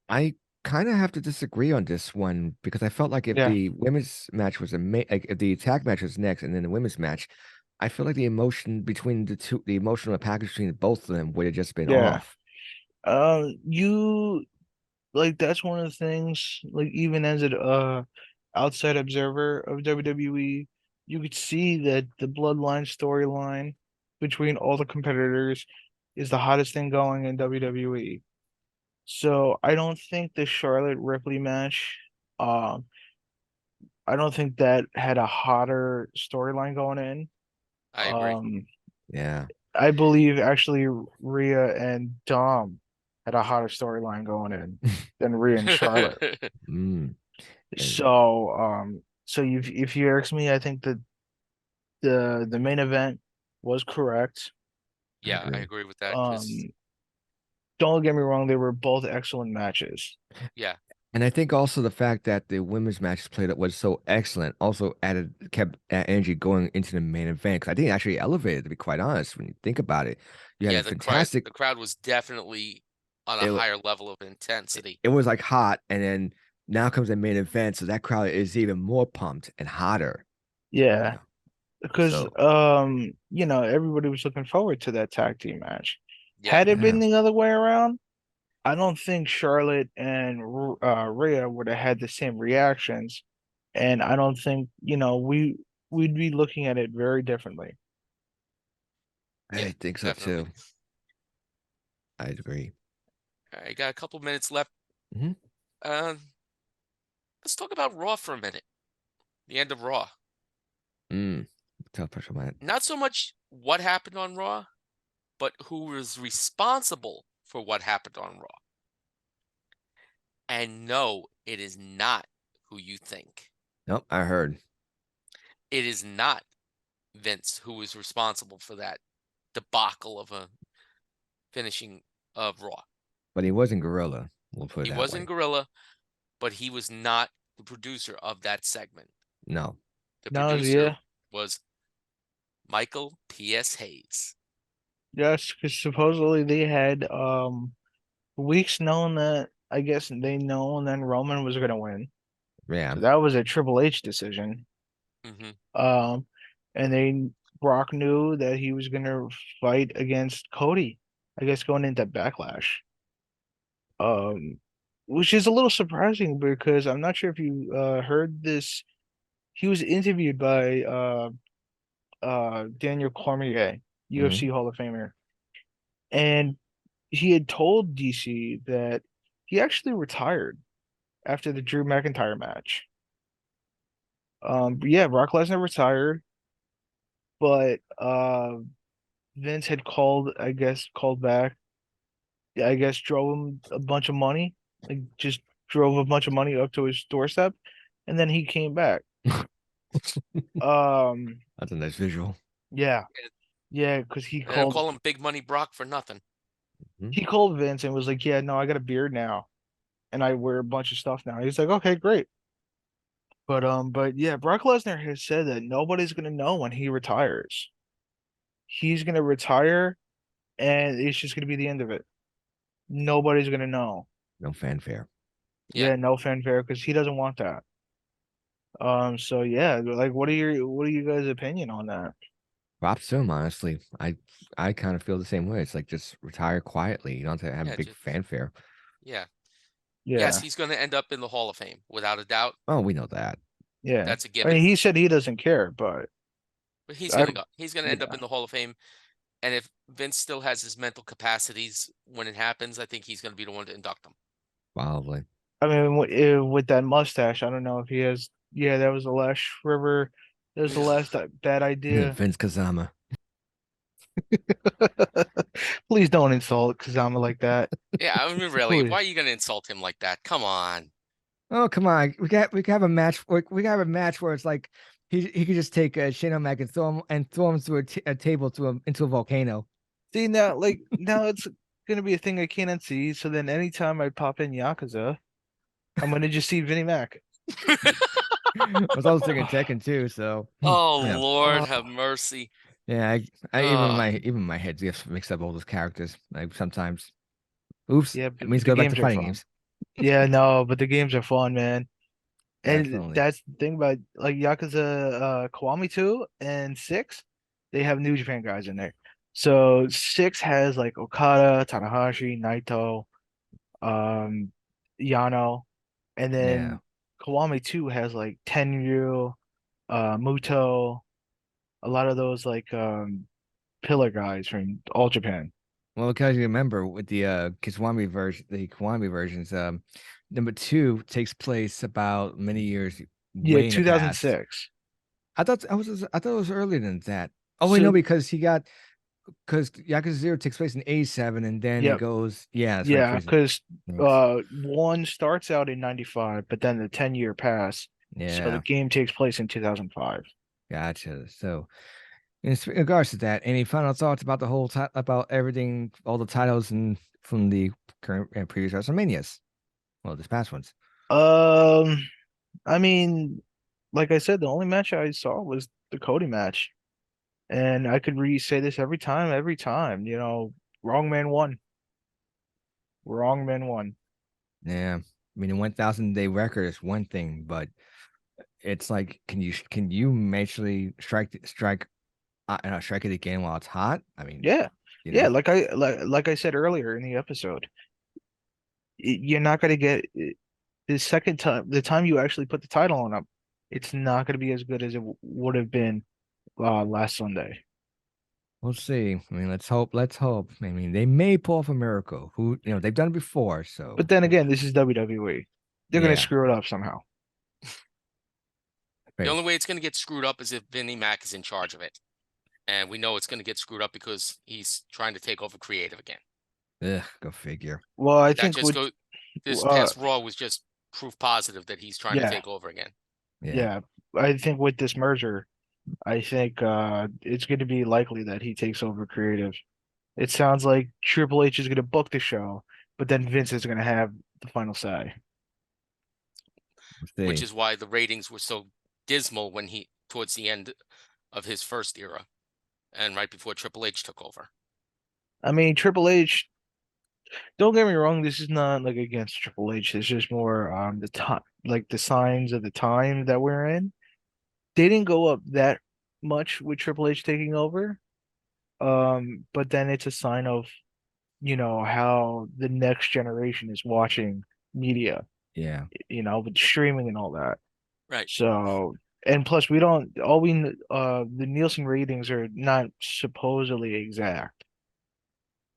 B: I kind of have to disagree on this one because I felt like if
C: Yeah,
B: the women's match was like if the tag match was next and then the women's match, I feel like the emotion between the two, the emotional package between both of them would have just been
C: yeah.
B: off.
C: You like that's one of the things. Like even as an outside observer of WWE, you could see that the Bloodline storyline between all the competitors is the hottest thing going in WWE. So I don't think the Charlotte Ripley match, um, I don't think that had a hotter storyline going in.
A: I agree.
C: Um,
B: Yeah.
C: I believe actually Rhea and Dom had a hotter storyline going in than Rhea and Charlotte.
B: Mm. And
C: So if you ask me, I think that the main event was correct.
B: I
A: Yeah, I
B: agree.
A: agree with that because
C: Um, don't get me wrong, they were both excellent matches.
A: yeah,
B: And I think also the fact that the women's matches played was so excellent also kept that energy going into the main event. Because I think it actually elevated, to be quite honest, when you think about it. You had
A: yeah,
B: a fantastic.
A: the crowd was definitely on a
B: It,
A: higher level of intensity.
B: it was like hot, and then now comes the main event, so that crowd is even more pumped and hotter. You
C: Yeah,
B: know,
C: because
B: so
C: everybody was looking forward to that tag team match.
A: Yeah,
C: Had it been
B: yeah,
C: the other way around, I don't think Charlotte and Rhea would have had the same reactions, and I don't think we'd be looking at it very differently.
A: Yeah,
B: I think so
A: definitely.
B: too. I agree.
A: All right, got a couple minutes left.
B: Hmm.
A: Uh, let's talk about Raw for a minute. The end of Raw.
B: Mm. Tough pressure man.
A: Not so much what happened on Raw, but who was responsible for what happened on Raw. And no, it is not who you think.
B: Nope, I heard.
A: It is not Vince who was responsible for that debacle of a finishing of Raw.
B: But he wasn't Gorilla. We'll put it
A: He
B: that
A: was in
B: way.
A: Gorilla, but he was not the producer of that segment.
B: No.
A: The
C: No,
A: producer
C: yeah,
A: was Michael P.S. Hayes.
C: yes, because supposedly they had weeks known that I guess they known that Roman was gonna win.
B: Yeah.
C: So that was a Triple H decision.
A: Hmm.
C: Um, and they Brock knew that he was gonna fight against Cody, I guess going into Backlash. Um, which is a little surprising because I'm not sure if you heard this. He was interviewed by Daniel Cormier, UFC
B: Hmm.
C: Hall of Famer, and he had told DC that he actually retired after the Drew McIntyre match. But yeah, Brock Lesnar retired, but Vince had called, I guess, called back. I guess drove him a bunch of money, like just drove a bunch of money up to his doorstep, and then he came back. Um,
B: That's a nice visual.
C: yeah, yeah, because
A: And they'll call him Big Money Brock for nothing.
B: Mhm.
C: he called Vince and was like, "Yeah, no, I got a beard now, and I wear a bunch of stuff now." He's like, "Okay, great." But yeah, Brock Lesnar has said that nobody's gonna know when he retires. He's gonna retire, and it's just gonna be the end of it. Nobody's gonna know.
B: No fanfare.
A: Yeah,
C: Yeah, no fanfare because he doesn't want that. So yeah, like, what are you guys' opinion on that?
B: Props to him, honestly. I kind of feel the same way. It's like just retire quietly. You don't have to have
A: yeah,
B: big fanfare.
A: yeah. Yes,
C: Yeah,
A: he's going to end up in the Hall of Fame without a doubt.
B: Oh, we know that.
C: yeah.
A: That's a
C: I mean,
A: given.
C: he said he doesn't care, but
A: But he's
C: I,
A: going to go. He's going to end up
C: yeah.
A: in the Hall of Fame. And if Vince still has his mental capacities when it happens, I think he's going to be the one to induct him.
B: Probably.
C: I mean, with that mustache, I don't know if he has. Yeah, that was the last River. That was the last bad idea.
B: Vince Kazama.
C: Please don't insult Kazama like that.
A: Yeah, I mean, really, why
C: Please.
A: are you going to insult him like that? Come on.
B: Oh, come on. We can have a match. We can have a match where it's like he could just take Shane O'Mac and throw him through a table into a volcano.
C: See now, like now it's gonna be a thing I can't unsee. So then anytime I pop in Yakuza, I'm gonna just see Vinnie Mac.
B: I was also thinking Tekken too, so
A: Oh,
B: yeah.
A: Lord,
C: Uh,
A: have mercy.
B: Yeah, I
A: Uh,
B: even my head gets mixed up all those characters. Like sometimes. Oops.
C: yeah,
B: It
C: but
B: means
C: the
B: go back to
C: games are
B: fighting
C: fun.
B: games.
C: Yeah, no, but the games are fun, man. And
B: Definitely.
C: that's the thing about like Yakuza Kiwami 2 and 6, they have New Japan guys in there. So 6 has like Okada, Tanahashi, Naito, um, Yano, and
B: Yeah.
C: then Kiwami 2 has like Tenryu, Muto, a lot of those like pillar guys from All Japan.
B: Well, because you remember with the the Kiwami versions, number two takes place about many years
C: Yeah,
B: way in the past.
C: 2006.
B: I thought it was earlier than that. Oh wait,
C: So
B: no, because Yakuza Zero takes place in '87, and then it
C: yeah,
B: goes, yeah, that's right,
C: yeah,
B: crazy.
C: because
B: Thanks.
C: one starts out in 95, but then the 10-year pass. So the
B: Yeah,
C: game takes place in 2005.
B: gotcha. So in regards to that, any final thoughts about the whole about everything, all the titles and from the current and previous WrestleManias? Well, this past ones.
C: Um, I mean, like I said, the only match I saw was the Cody match. And I could re say this every time, wrong man won. Wrong man won.
B: Yeah, I mean, a 1,000 day record is one thing, but it's like, can you actually strike it again while it's hot? I mean,
C: Yeah.
B: you
C: Yeah,
B: know,
C: like I said earlier in the episode, you're not gonna get the second time, the time you actually put the title on them, it's not gonna be as good as it would have been last Sunday.
B: We'll see. I mean, let's hope. Let's hope. I mean, they may pull off a miracle. Who, they've done it before, so
C: But then again, this is WWE. They're gonna
B: yeah.
C: screw it up somehow.
A: The
B: Right.
A: only way it's going to get screwed up is if Vinnie Mac is in charge of it. And we know it's going to get screwed up because he's trying to take over creative again.
B: Ugh, go figure.
C: Well, I
A: That
C: think
A: just
C: with
A: go this
C: uh
A: past Raw was just proof positive that he's trying to
C: yeah,
A: take over again.
B: Yeah.
C: yeah. I think with this merger, I think it's going to be likely that he takes over creative. It sounds like Triple H is going to book the show, but then Vince is going to have the final say.
B: We'll
A: Which
B: see.
A: is why the ratings were so dismal when he towards the end of his first era and right before Triple H took over.
C: I mean, Triple H, don't get me wrong, this is not like against Triple H. It's just more the time, like the signs of the time that we're in. They didn't go up that much with Triple H taking over. But then it's a sign of, how the next generation is watching media,
B: Yeah.
C: with streaming and all that.
A: Right.
C: So, and plus the Nielsen ratings are not supposedly exact.
A: No,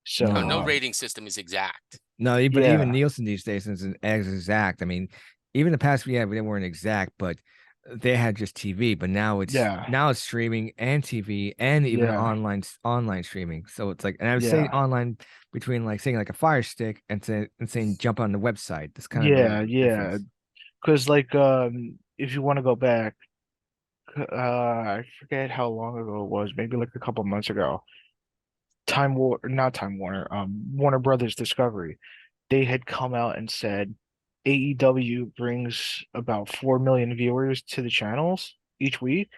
C: So,
B: No.
A: no rating system is exact.
B: No, but even
C: yeah,
B: Nielsen these days isn't as exact. I mean, even the past, yeah, they weren't exact, but they had just TV. But
C: yeah,
B: now it's streaming and TV and even
C: yeah,
B: online streaming. So it's like, and I would say
C: yeah,
B: online between like saying like a Fire Stick and saying jump on the website. That's kind of a little
C: yeah,
B: bit
C: yeah.
B: difference.
C: Because like if you want to go back, I forget how long ago it was, maybe like a couple months ago. Not Time Warner, Warner Brothers Discovery, they had come out and said AEW brings about 4 million viewers to the channels each week.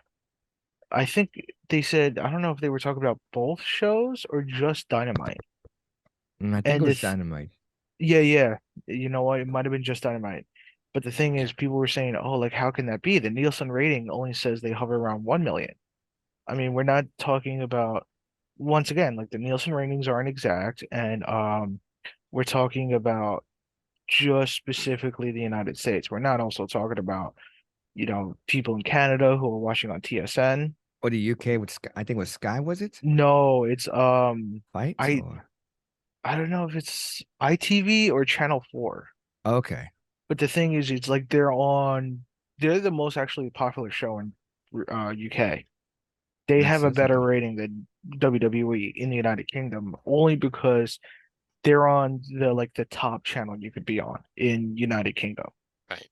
C: I think they said, I don't know if they were talking about both shows or just Dynamite.
B: I think it
C: And
B: was
C: it's,
B: Dynamite.
C: yeah, yeah, you know what? It might have been just Dynamite. But the thing
A: Yeah.
C: is, people were saying, oh, like, how can that be? The Nielsen rating only says they hover around 1 million. I mean, we're not talking about, once again, like the Nielsen ratings aren't exact, and we're talking about just specifically the United States. We're not also talking about, people in Canada who are watching on TSN.
B: Or the UK with Sky, I think it was Sky, was it?
C: No, it's
B: Fight
C: I
B: or
C: I don't know if it's ITV or Channel 4.
B: okay.
C: But the thing is, it's like they're the most actually popular show in UK. They
B: That
C: have a
B: says
C: better
B: something.
C: rating than WWE in the United Kingdom, only because they're on the top channel you could be on in United Kingdom.
A: Right.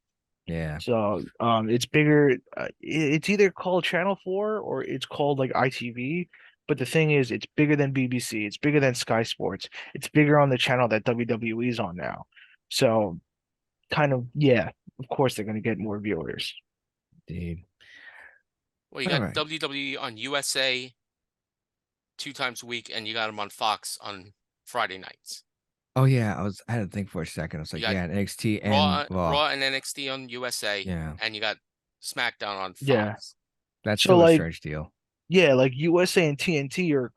B: Yeah.
C: So it's bigger. It's either called Channel 4 or it's called like ITV. But the thing is, it's bigger than BBC. It's bigger than Sky Sports. It's bigger on the channel that WWE is on now. So kind of, yeah, of course they're going to get more viewers.
B: Indeed.
A: Well, you
B: All
A: got
B: right.
A: WWE on USA 2 times a week, and you got them on Fox on Friday nights.
B: Oh yeah, I had to think for a second. I was
A: You
B: like,
A: got
B: yeah, NXT and
A: Raw,
B: Raw.
A: Raw and NXT on USA,
B: Yeah.
A: and you got SmackDown on
C: Yeah.
A: Fox.
B: That's
C: So
B: still a
C: like,
B: strange deal.
C: yeah, like USA and TNT are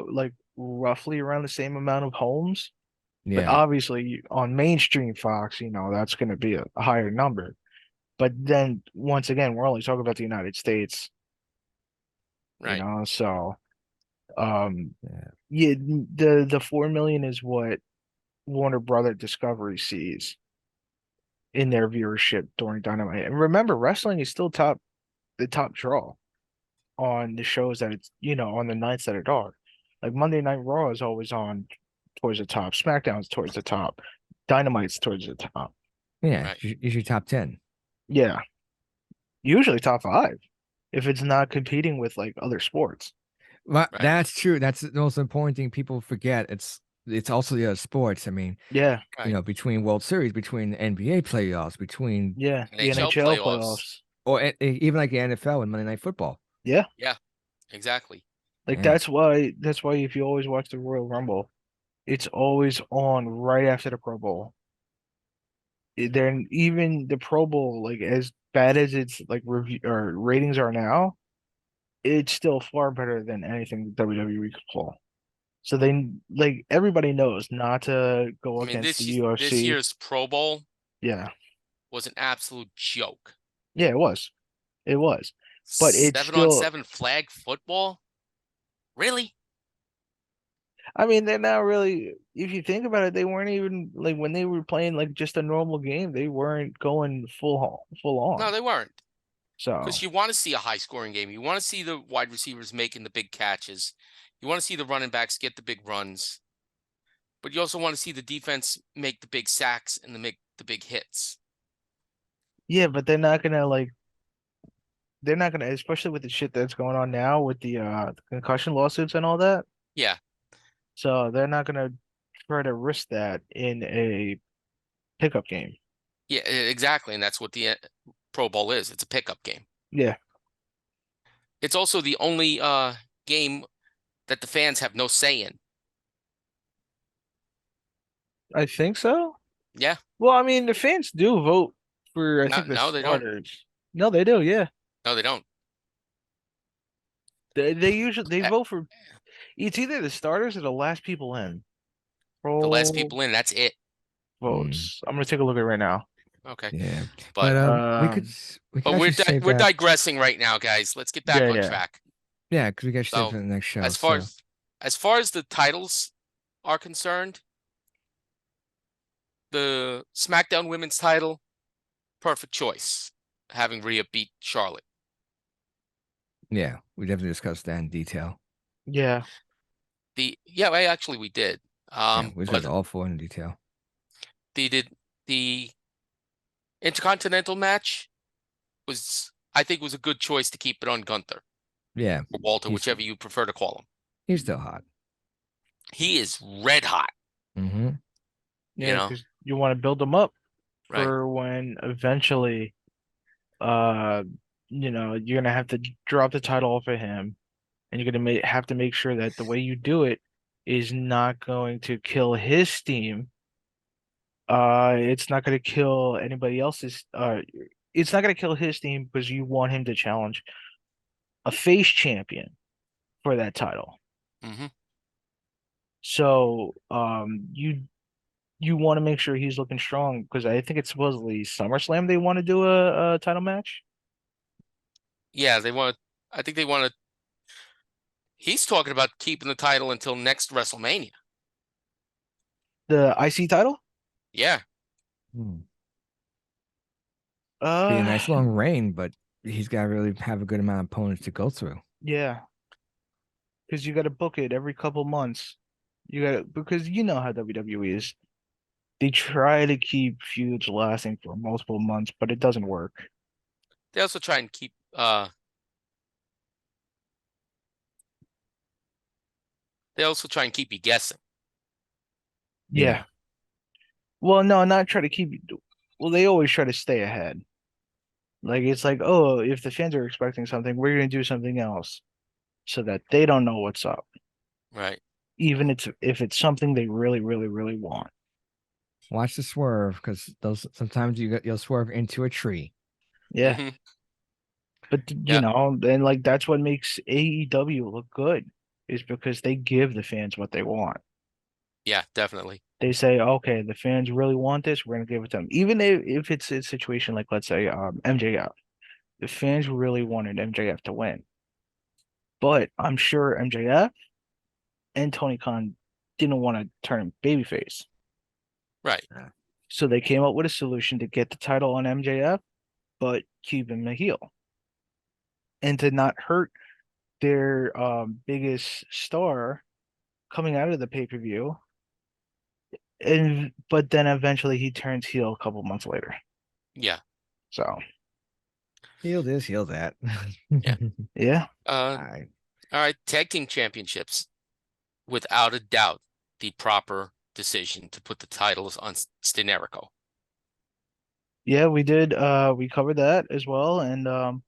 C: like roughly around the same amount of homes. But
B: Yeah.
C: obviously on mainstream Fox, that's going to be a higher number. But then once again, we're only talking about the United States,
A: Right.
C: so um
B: Yeah.
C: yeah, the 4 million is what Warner Brother Discovery sees in their viewership during Dynamite. And remember, wrestling is still the top draw on the shows that it's, on the nights that it are. Like Monday Night Raw is always on towards the top, SmackDown's towards the top, Dynamite's towards the top.
B: Yeah.
A: Right.
B: Usually top 10.
C: Yeah, usually top five if it's not competing with like other sports.
B: Well,
A: Right.
B: that's true. That's the most important thing people forget. It's also the other sports. I mean,
C: Yeah,
A: Right.
B: between World Series, between the NBA playoffs, between
C: yeah, the
A: NHL
C: NHL
A: playoffs.
C: playoffs.
B: or even like the NFL and Monday Night Football.
C: Yeah,
A: Yeah. Exactly.
C: like
B: Yeah.
C: that's why if you always watch the Royal Rumble, it's always on right after the Pro Bowl. Then even the Pro Bowl, like as bad as its like review or ratings are now, it's still far better than anything WWE could pull. So they like everybody knows not to go
A: I mean,
C: against the
A: this
C: UFC.
A: year's Pro Bowl
C: Yeah,
A: was an absolute joke.
C: yeah, it was, it was, but it's
A: Seven on
C: still
A: seven flag football? Really?
C: I mean, they're not really. If you think about it, they weren't even like when they were playing like just a normal game. They weren't going full
A: No,
C: on.
A: they weren't.
C: So
A: Because you want to see a high scoring game. You want to see the wide receivers making the big catches. You want to see the running backs get the big runs. But you also want to see the defense make the big sacks and make the big hits.
C: yeah, but they're not gonna, especially with the shit that's going on now with the concussion lawsuits and all that.
A: Yeah,
C: So they're not gonna try to risk that in a pickup game.
A: yeah, exactly. And that's what the Pro Bowl is. It's a pickup game.
C: Yeah,
A: It's also the only game that the fans have no say in.
C: I think so.
A: Yeah.
C: Well, I mean, the fans do vote for, I
A: No,
C: think, the
A: no, they don't.
C: starters. No, they do. Yeah,
A: No, they don't.
C: they usually they
A: Uh,
C: vote for. It's either the starters or the last people in.
A: The last
C: Pro
A: people in, that's it.
B: Mm,
C: votes. I'm gonna take a look at it right now.
A: Okay.
B: yeah,
A: But
B: but
C: Um,
B: we could
A: but
B: actually save
A: we're
B: that.
A: digressing right now, guys. Let's get back
C: yeah,
A: on
C: yeah.
A: track.
B: Yeah, because we got to save it
A: So,
B: for the next show.
A: as far
B: So
A: as as far as the titles are concerned, the SmackDown Women's title, perfect choice, having Rhea beat Charlotte.
B: yeah, we definitely discussed that in detail.
C: Yeah,
A: Actually we did.
B: Yeah, we discussed
A: But
B: all four in detail.
A: the Intercontinental match I think was a good choice to keep it on Gunther
B: Yeah,
A: or Walter,
B: he's
A: whichever you prefer to call him.
B: he's still hot.
A: He is red hot,
B: Mm-hmm.
A: you
C: yeah,
A: know,
C: because you want to build them up
A: right?
C: for when eventually, uh, you're gonna have to drop the title off of him, and you're gonna have to make sure that the way you do it is not going to kill his steam. It's not gonna kill anybody else's. It's not gonna kill his steam because you want him to challenge a face champion for that title.
A: Hmm.
C: So, you want to make sure he's looking strong because I think it's supposedly SummerSlam they want to do a title match.
A: Yeah, they want. I think they want to. He's talking about keeping the title until next WrestleMania.
C: The IC title?
A: Yeah,
B: Hmm. Be a
C: Uh,
B: nice long reign, but he's got to really have a good amount of opponents to go through.
C: yeah, because you got to book it every couple months. You got to because you know how WWE is. They try to keep feuds lasting for multiple months, but it doesn't work.
A: they also try and keep. They also try and keep you guessing.
C: Yeah.
B: Yeah,
C: Well, no, not try to keep. Well, they always try to stay ahead. Like it's like, oh, if the fans are expecting something, we're gonna do something else so that they don't know what's up,
A: Right.
C: even if it's something they really, really, really want.
B: watch the swerve because those sometimes you'll swerve into a tree.
C: Yeah,
A: Hmm.
C: but
A: Yeah.
C: and like that's what makes AEW look good is because they give the fans what they want.
A: Yeah. Definitely.
C: They say, okay, the fans really want this, we're gonna give it to them. Even if it's a situation like let's say MJF, the fans really wanted MJF to win, but I'm sure MJF and Tony Khan didn't want to turn him babyface.
A: Right.
C: So they came up with a solution to get the title on MJF, but keep him a heel. And to not hurt their biggest star coming out of the pay-per-view. And but then eventually he turns heel a couple months later.
A: Yeah.
C: So
B: Heal this, heal that.
A: Yeah.
C: yeah.
A: Uh.
B: I
A: All right. Tag team championships, without a doubt, the proper decision to put the titles on Stenerico.
C: Yeah, we did we covered that as well. And I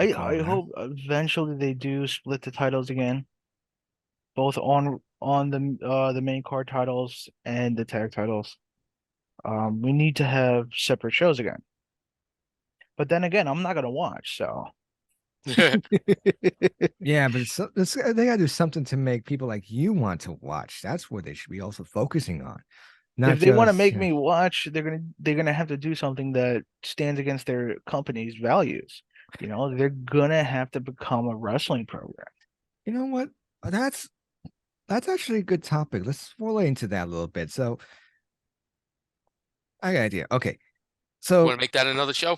B: recall that.
C: hope eventually they do split the titles again, both on the main card titles and the tag titles. We need to have separate shows again. But then again, I'm not gonna watch, so
B: Yeah, but they gotta do something to make people like you want to watch. That's what they should be also focusing on. Not
C: if they want to
B: just,
C: make me watch, they're gonna have to do something that stands against their company's values. They're gonna have to become a wrestling program.
B: you know what? That's That's actually a good topic. Let's relate into that a little bit. So I got an idea. Okay.
A: You
B: So
A: want to make that another show?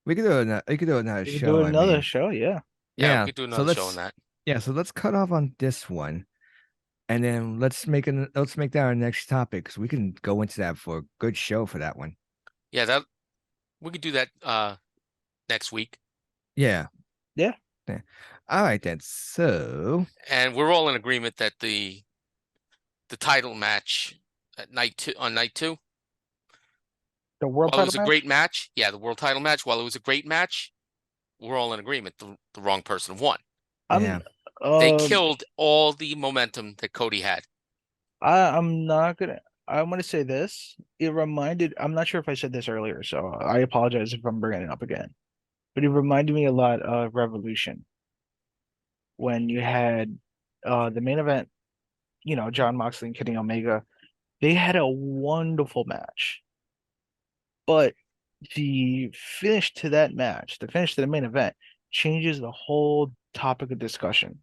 B: we could do another
C: We could do
B: show. I
C: another
B: mean,
C: show, yeah.
A: Yeah, we
B: yeah.
A: could do
B: So
A: another show on
B: let's
A: that.
B: yeah, so let's cut off on this one. And then let's make that our next topic because we can go into that for a good show for that one.
A: Yeah, that we could do that next week.
B: Yeah.
C: Yeah.
B: Yeah. All right then. So
A: And we're all in agreement that the title match at night two,
C: The world
A: while it
C: title
A: was a
C: match?
A: great match, yeah, the world title match, while it was a great match, we're all in agreement. The wrong person won.
C: I'm
B: yeah.
A: They
C: um
A: killed all the momentum that Cody had.
C: I'm not gonna I'm gonna say this. I'm not sure if I said this earlier, so I apologize if I'm bringing it up again. But it reminded me a lot of Revolution when you had the main event, John Moxley and Kenny Omega. They had a wonderful match. But the finish to that match, the finish to the main event, changes the whole topic of discussion.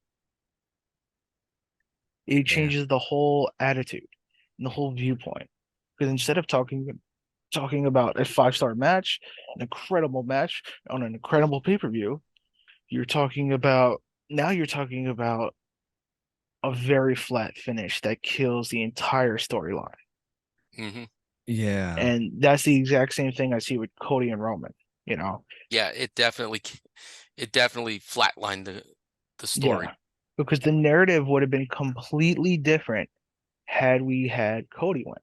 C: It
B: Yeah.
C: changes the whole attitude and the whole viewpoint. Because instead of talking about a 5-star match, an incredible match on an incredible pay-per-view, you're talking about a very flat finish that kills the entire storyline.
A: Hmm.
B: Yeah.
C: And that's the exact same thing I see with Cody and Roman, you know.
A: Yeah, it definitely flatlined the story.
C: Yeah. Because the narrative would have been completely different had we had Cody win.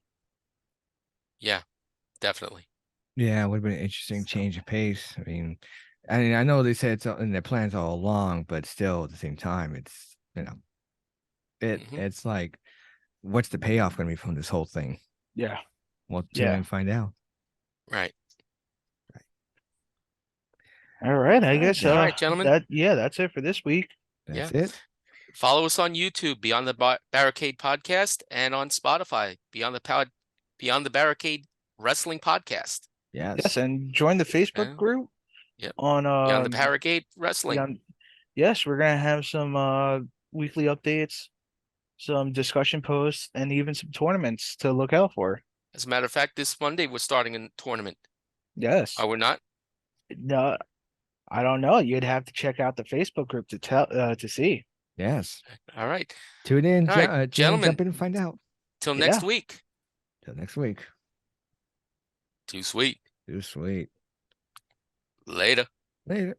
A: Yeah, definitely.
B: Yeah, it would have been an interesting change of pace. I mean, I know they said it's in their plans all along, but still at the same time,
A: Hmm.
B: it's like, what's the payoff going to be from this whole thing?
C: Yeah.
B: We'll tune in
C: Yeah.
B: and find out.
A: Right.
C: All right. I
B: All right
C: guess
B: then.
A: All right, gentlemen.
C: that's it for this week.
A: Yeah.
B: That's it.
A: Follow us on YouTube, Beyond the Barricade Podcast, and on Spotify, Beyond the Barricade Wrestling Podcast.
C: Yes,
B: Yes.
C: and join the Facebook
A: And
C: group
A: yep,
C: on
A: Beyond the Barricade Wrestling.
C: beyond yes, we're gonna have some weekly updates, some discussion posts, and even some tournaments to look out for.
A: As a matter of fact, this Monday we're starting a tournament.
C: Yes.
A: Are we not?
C: No, I don't know. You'd have to check out the Facebook group to see.
B: Yes.
A: All right.
B: Tune in,
A: All right, gentlemen.
B: jump in and find out.
A: Till
C: Yeah.
A: next week.
B: Till next week.
A: Too sweet.
B: Too sweet.
A: Later.
B: Later.